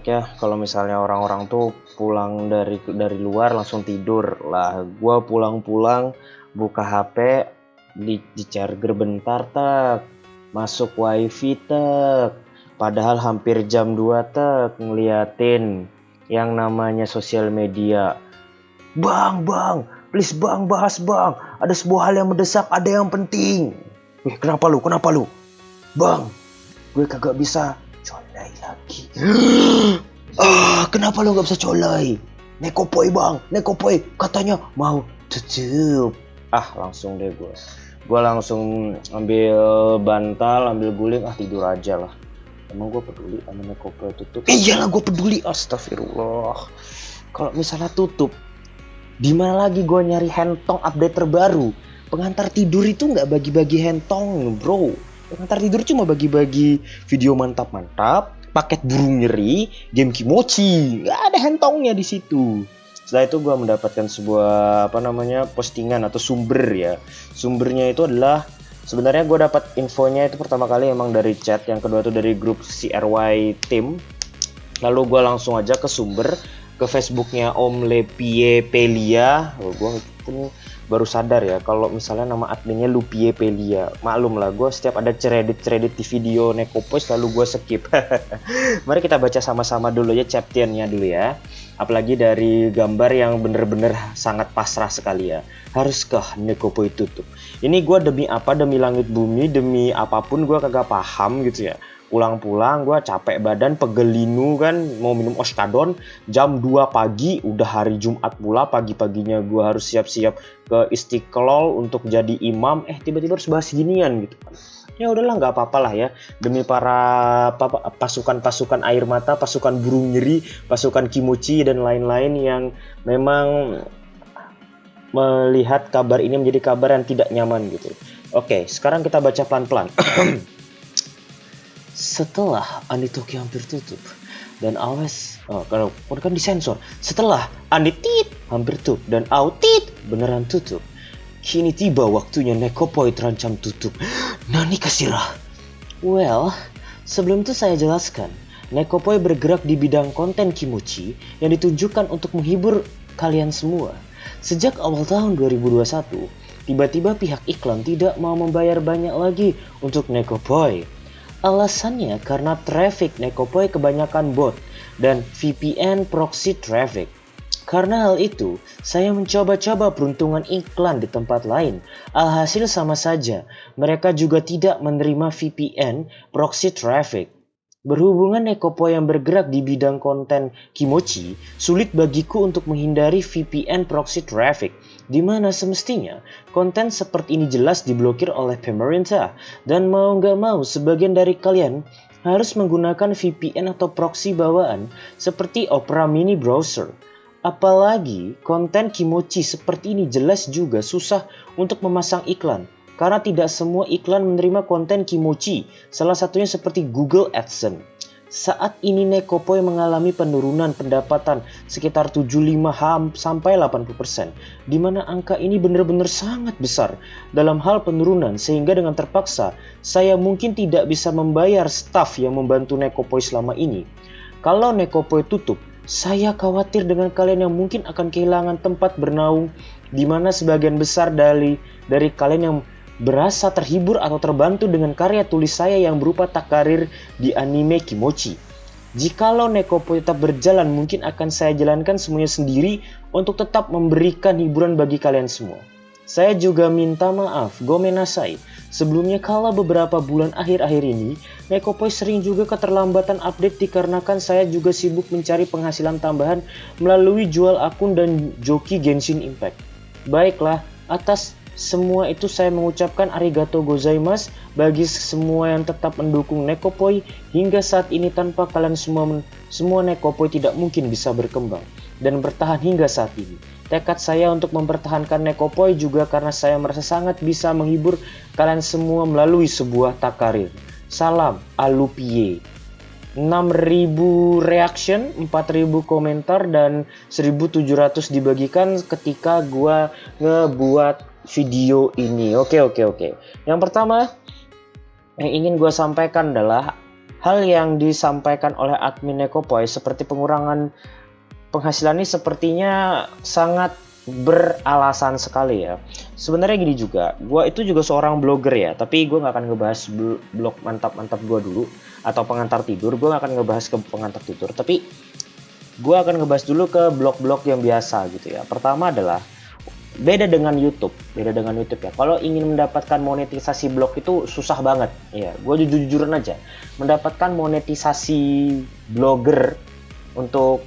banyak ya kalau misalnya orang-orang tuh pulang dari luar langsung tidur. Lah, gua pulang-pulang buka HP di charger bentar tak, masuk wifi tak. Padahal hampir jam 2 tak ngeliatin yang namanya sosial media. Bang, please bang, bahas bang. Ada sebuah hal yang mendesak, ada yang penting. Kenapa lu? Kenapa lu? Bang, gue kagak bisa colai lagi. Kenapa lu gak bisa colai? Nekopoi bang, nekopoi katanya mau tutup. Langsung deh gue langsung ambil bantal, ambil guling, tidur aja lah. Emang gue peduli sama nekopoi tutup? Iyalah gue peduli, astagfirullah. Kalau misalnya tutup, di mana lagi gue nyari hentong update terbaru? Pengantar tidur itu nggak bagi-bagi hentong, bro. Pengantar tidur cuma bagi-bagi video mantap-mantap, paket burung nyeri, game kimochi. Nggak ada hentongnya di situ. Setelah itu gue mendapatkan sebuah postingan atau sumber ya. Sumbernya itu adalah sebenarnya gue dapat infonya itu pertama kali emang dari chat, yang kedua itu dari grup CRY Team. Lalu gue langsung aja ke sumber, ke Facebooknya Om Lepie Pelia. Gue baru sadar ya kalau misalnya nama adminnya Lupie Pelia. Maklum lah, gue setiap ada ceredit di video Nekopoi selalu gue skip. Mari kita baca sama-sama dulu ya chapternya dulu ya. Apalagi dari gambar yang bener-bener sangat pasrah sekali ya. Haruskah Nekopoi tutup? Ini gue demi apa? Demi langit bumi, demi apapun gue kagak paham gitu ya. Pulang-pulang gue capek badan, pegelinu kan, mau minum oskadon, jam 2 pagi, udah hari Jumat pula, pagi-paginya gue harus siap-siap ke Istiqlal untuk jadi imam, tiba-tiba harus bahas ginian gitu kan. Ya udahlah, nggak apa-apa lah ya, demi para pasukan-pasukan air mata, pasukan burung nyeri, pasukan kimochi dan lain-lain yang memang melihat kabar ini menjadi kabar yang tidak nyaman gitu. Oke, sekarang kita baca pelan-pelan. Setelah Anitoki hampir tutup dan awas, kan disensor. Setelah Anitit hampir tutup dan Autit beneran tutup, kini tiba waktunya Nekopoi terancam tutup. Nani kasirah? Well, sebelum itu saya jelaskan. Nekopoi bergerak di bidang konten kimochi yang ditujukan untuk menghibur kalian semua. Sejak awal tahun 2021, tiba-tiba pihak iklan tidak mau membayar banyak lagi untuk Nekopoi. Alasannya karena traffic Nekopoi kebanyakan bot dan VPN proxy traffic. Karena hal itu, saya mencoba-coba peruntungan iklan di tempat lain. Alhasil sama saja, mereka juga tidak menerima VPN proxy traffic. Berhubungan Nekopoi yang bergerak di bidang konten kimochi, sulit bagiku untuk menghindari VPN proxy traffic, di mana semestinya konten seperti ini jelas diblokir oleh pemerintah, dan mau nggak mau sebagian dari kalian harus menggunakan VPN atau proxy bawaan seperti Opera Mini Browser. Apalagi konten kimochi seperti ini jelas juga susah untuk memasang iklan, karena tidak semua iklan menerima konten kimochi, salah satunya seperti Google AdSense. Saat ini Nekopoi mengalami penurunan pendapatan sekitar 75 sampai 80%, di mana angka ini benar-benar sangat besar dalam hal penurunan, sehingga dengan terpaksa saya mungkin tidak bisa membayar staf yang membantu Nekopoi selama ini. Kalau Nekopoi tutup, saya khawatir dengan kalian yang mungkin akan kehilangan tempat bernaung, di mana sebagian besar dari kalian yang berasa terhibur atau terbantu dengan karya tulis saya yang berupa takarir di anime kimochi. Jikalau Nekopoi tetap berjalan, mungkin akan saya jalankan semuanya sendiri untuk tetap memberikan hiburan bagi kalian semua. Saya juga minta maaf, gomenasai. Sebelumnya kalau beberapa bulan akhir-akhir ini, Nekopoi sering juga keterlambatan update dikarenakan saya juga sibuk mencari penghasilan tambahan melalui jual akun dan joki Genshin Impact. Baiklah, atas semua itu saya mengucapkan arigato gozaimasu bagi semua yang tetap mendukung Nekopoi hingga saat ini. Tanpa kalian semua Nekopoi tidak mungkin bisa berkembang dan bertahan hingga saat ini. Tekad saya untuk mempertahankan Nekopoi juga karena saya merasa sangat bisa menghibur kalian semua melalui sebuah takarir. Salam Alupie. 6.000 reaction, 4.000 komentar, dan 1.700 dibagikan ketika gua ngebuat video ini. Oke. Yang pertama yang ingin gua sampaikan adalah hal yang disampaikan oleh admin Nekopoy seperti pengurangan penghasilan ini sepertinya sangat beralasan sekali ya. Sebenarnya gini juga, gue itu juga seorang blogger ya, tapi gue nggak akan ngebahas blog mantap-mantap gue dulu atau pengantar tidur. Gue nggak akan ngebahas ke pengantar tidur, tapi gue akan ngebahas dulu ke blog-blog yang biasa gitu ya. Pertama adalah beda dengan YouTube ya. Kalau ingin mendapatkan monetisasi blog itu susah banget ya. Gue jujur-jujuran aja, mendapatkan monetisasi blogger untuk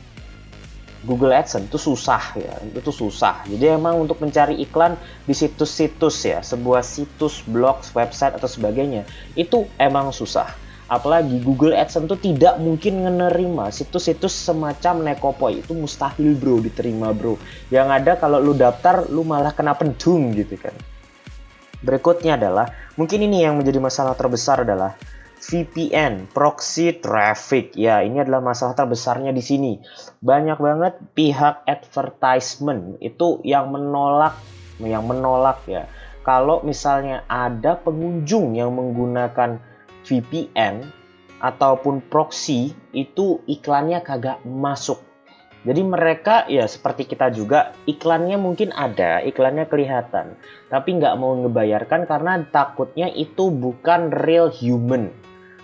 Google AdSense itu susah ya, itu susah. Jadi emang untuk mencari iklan di situs-situs ya, sebuah situs, blog, website atau sebagainya, itu emang susah. Apalagi Google AdSense itu tidak mungkin menerima situs-situs semacam Nekopoy, itu mustahil bro diterima bro. Yang ada kalau lu daftar, lu malah kena pendung gitu kan. Berikutnya adalah, mungkin ini yang menjadi masalah terbesar adalah VPN, proxy traffic. Ya, ini adalah masalah terbesarnya di sini. Banyak banget pihak advertisement itu yang menolak ya. Kalau misalnya ada pengunjung yang menggunakan VPN ataupun proxy, itu iklannya kagak masuk. Jadi mereka ya seperti kita juga, iklannya mungkin ada, iklannya kelihatan, tapi nggak mau ngebayarkan karena takutnya itu bukan real human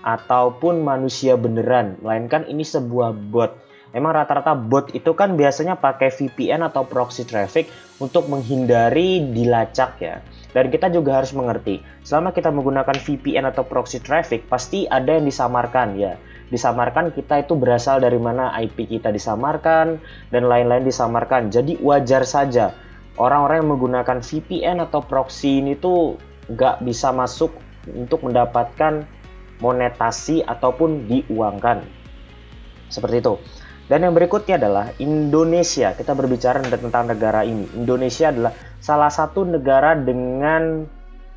ataupun manusia beneran, melainkan ini sebuah bot. Emang rata-rata bot itu kan biasanya pakai VPN atau proxy traffic untuk menghindari dilacak ya. Dan kita juga harus mengerti, selama kita menggunakan VPN atau proxy traffic, pasti ada yang disamarkan ya. Disamarkan kita itu berasal dari mana, IP kita disamarkan, dan lain-lain disamarkan. Jadi wajar saja orang-orang yang menggunakan VPN atau proxy ini tuh nggak bisa masuk untuk mendapatkan monetasi ataupun diuangkan. Seperti itu. Dan yang berikutnya adalah Indonesia. Kita berbicara tentang negara ini. Indonesia adalah salah satu negara dengan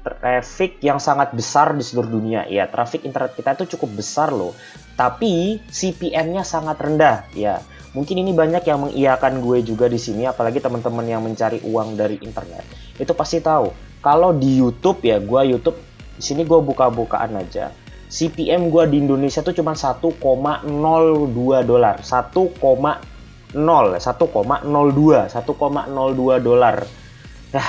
traffic yang sangat besar di seluruh dunia. Ya, traffic internet kita itu cukup besar loh. Tapi CPM-nya sangat rendah. Ya, mungkin ini banyak yang mengiyakan gue juga di sini, apalagi teman-teman yang mencari uang dari internet. Itu pasti tahu. Kalau di YouTube ya, gue YouTube di sini gue buka-bukaan aja. CPM gue di Indonesia tuh cuma 1,02 dolar. 1,02 dolar. Nah,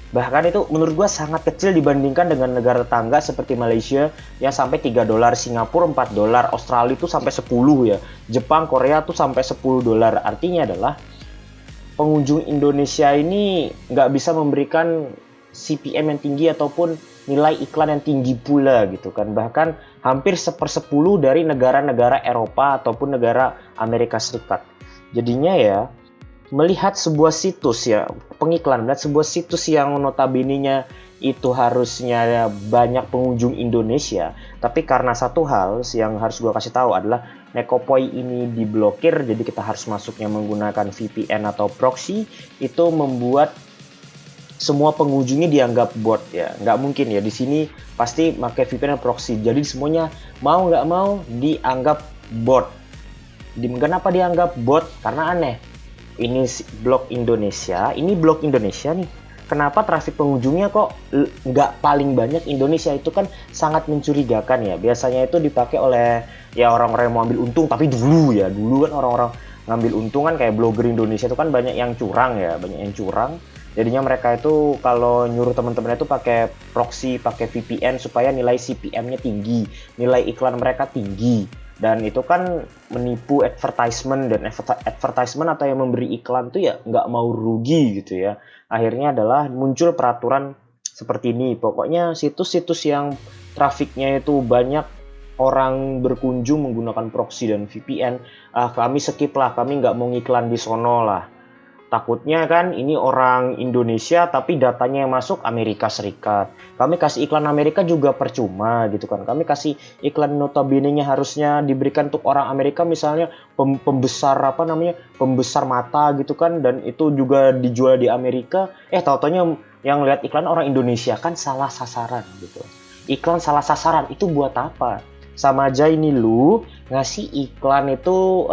bahkan itu menurut gue sangat kecil dibandingkan dengan negara tetangga seperti Malaysia yang sampai 3 dolar, Singapura 4 dolar, Australia itu sampai 10 ya. Jepang, Korea tuh sampai 10 dolar. Artinya adalah pengunjung Indonesia ini nggak bisa memberikan CPM yang tinggi ataupun nilai iklan yang tinggi pula gitu kan. Bahkan hampir 1/10 dari negara-negara Eropa ataupun negara Amerika Serikat. Jadinya ya, melihat sebuah situs ya, pengiklan, melihat sebuah situs yang notabene-nya itu harusnya banyak pengunjung Indonesia, tapi karena satu hal yang harus gue kasih tahu adalah Nekopoy ini diblokir, jadi kita harus masuknya menggunakan VPN atau proxy, itu membuat semua pengunjungnya dianggap bot ya. Nggak mungkin ya, di sini pasti pakai VPN dan proxy, jadi semuanya mau nggak mau dianggap bot. Kenapa dianggap bot? Karena aneh. Ini blog Indonesia nih. Kenapa traffic pengunjungnya kok nggak paling banyak Indonesia? Itu kan sangat mencurigakan ya. Biasanya itu dipakai oleh ya orang-orang yang mau ambil untung, tapi dulu kan orang-orang ngambil untung kan kayak blogger Indonesia itu kan banyak yang curang ya, Jadinya mereka itu kalau nyuruh teman-temannya itu pakai proxy, pakai VPN supaya nilai CPM-nya tinggi, nilai iklan mereka tinggi. Dan itu kan menipu advertisement, dan advertisement atau yang memberi iklan tuh ya nggak mau rugi gitu ya. Akhirnya adalah muncul peraturan seperti ini. Pokoknya situs-situs yang trafiknya itu banyak orang berkunjung menggunakan proxy dan VPN, kami skip lah, kami nggak mau ngiklan di sono lah. Takutnya kan ini orang Indonesia tapi datanya yang masuk Amerika Serikat. Kami kasih iklan Amerika juga percuma gitu kan. Kami kasih iklan notabene-nya harusnya diberikan untuk orang Amerika, misalnya pembesar mata gitu kan, dan itu juga dijual di Amerika. Tahu-taunya yang lihat iklan orang Indonesia, kan salah sasaran gitu. Iklan salah sasaran itu buat apa? Sama aja ini lu ngasih iklan itu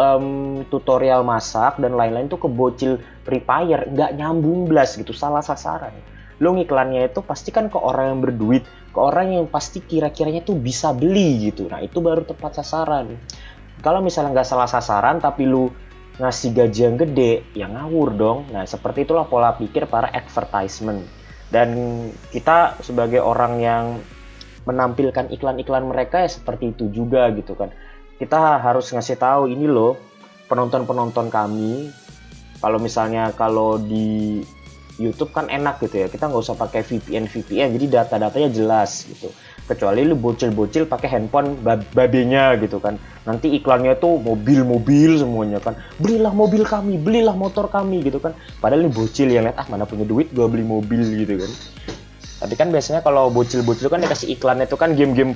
tutorial masak dan lain-lain tuh ke bocil Free Fire, nggak nyambung blas gitu, salah sasaran. lo ngiklannya itu pasti kan ke orang yang berduit, ke orang yang pasti kira-kiranya tuh bisa beli gitu. Nah itu baru tepat sasaran. Kalau misalnya nggak salah sasaran tapi lu ngasih gaji yang gede, ya ngawur dong. Nah seperti itulah pola pikir para advertisement. Dan kita sebagai orang yang menampilkan iklan-iklan mereka ya seperti itu juga gitu kan. Kita harus ngasih tahu ini loh penonton-penonton kami. Kalau misalnya kalau di YouTube kan enak gitu ya, kita nggak usah pakai VPN, jadi data-datanya jelas gitu. Kecuali lu bocil-bocil pakai handphone babenya gitu kan, nanti iklannya tuh mobil-mobil semuanya kan, belilah mobil kami, belilah motor kami gitu kan. Padahal ini bocil yang lihat mana punya duit gua beli mobil gitu kan. Tapi kan biasanya kalau bocil-bocil kan dikasih iklannya itu kan game-game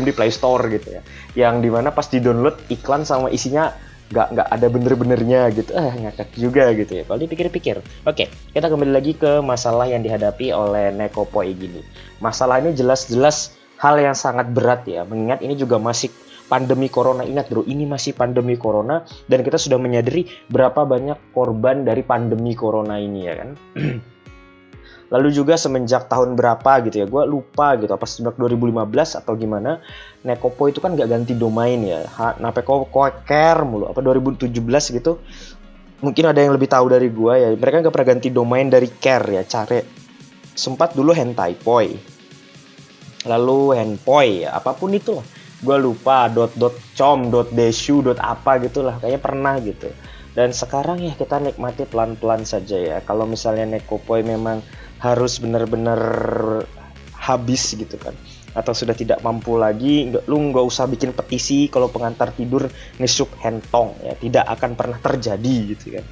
di Play Store gitu ya, yang dimana pas di download iklan sama isinya nggak ada bener-benernya gitu, ngakak juga gitu ya kalau dipikir-pikir. Oke, kita kembali lagi ke masalah yang dihadapi oleh Nekopoi gini. Masalah ini jelas-jelas hal yang sangat berat ya, mengingat ini juga masih pandemi corona. Ingat bro, ini masih pandemi corona dan kita sudah menyadari berapa banyak korban dari pandemi corona ini ya kan. Lalu juga semenjak tahun berapa gitu ya, gue lupa gitu, apa sejak 2015 atau gimana, Nekopo itu kan gak ganti domain ya, nape koker mulu, apa 2017 gitu, mungkin ada yang lebih tahu dari gue ya, mereka gak pernah ganti domain dari care ya, care, sempat dulu hentaipoi, lalu henpoi ya, apapun itu lah, gue lupa, .com, .desu, apa gitu lah, kayaknya pernah gitu. Dan sekarang ya kita nikmati pelan-pelan saja ya. Kalau misalnya Nekopoi memang harus benar-benar habis gitu kan, atau sudah tidak mampu lagi, lu nggak usah bikin petisi kalau pengantar tidur ngesuk hentong ya, tidak akan pernah terjadi gitu kan.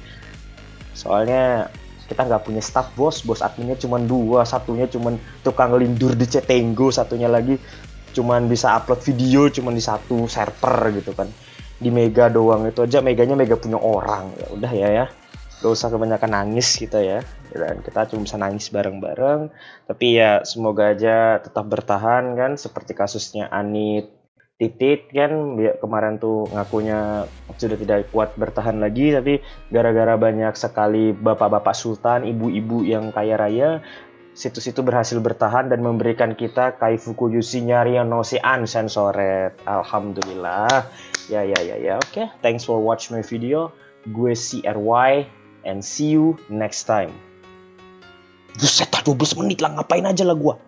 Soalnya kita nggak punya staff bos adminnya cuma 2, satunya cuma tukang lindur di Cetenggo, satunya lagi cuma bisa upload video cuma di satu server gitu kan. Di Mega doang, itu aja Meganya Mega punya orang, ya udah ya gak usah kebanyakan nangis kita ya, dan kita cuma bisa nangis bareng-bareng. Tapi ya semoga aja tetap bertahan kan, seperti kasusnya Anit Titit kan, dia kemarin tuh ngakunya sudah tidak kuat bertahan lagi, tapi gara-gara banyak sekali bapak-bapak sultan, ibu-ibu yang kaya raya, situs itu berhasil bertahan dan memberikan kita Kaifuku Yushi Nyari no Sean Sensoret. Alhamdulillah. Ya. Oke. Thanks for watch my video. Gue CRY and see you next time. Buset, 12 menit lah, ngapain aja lah gua.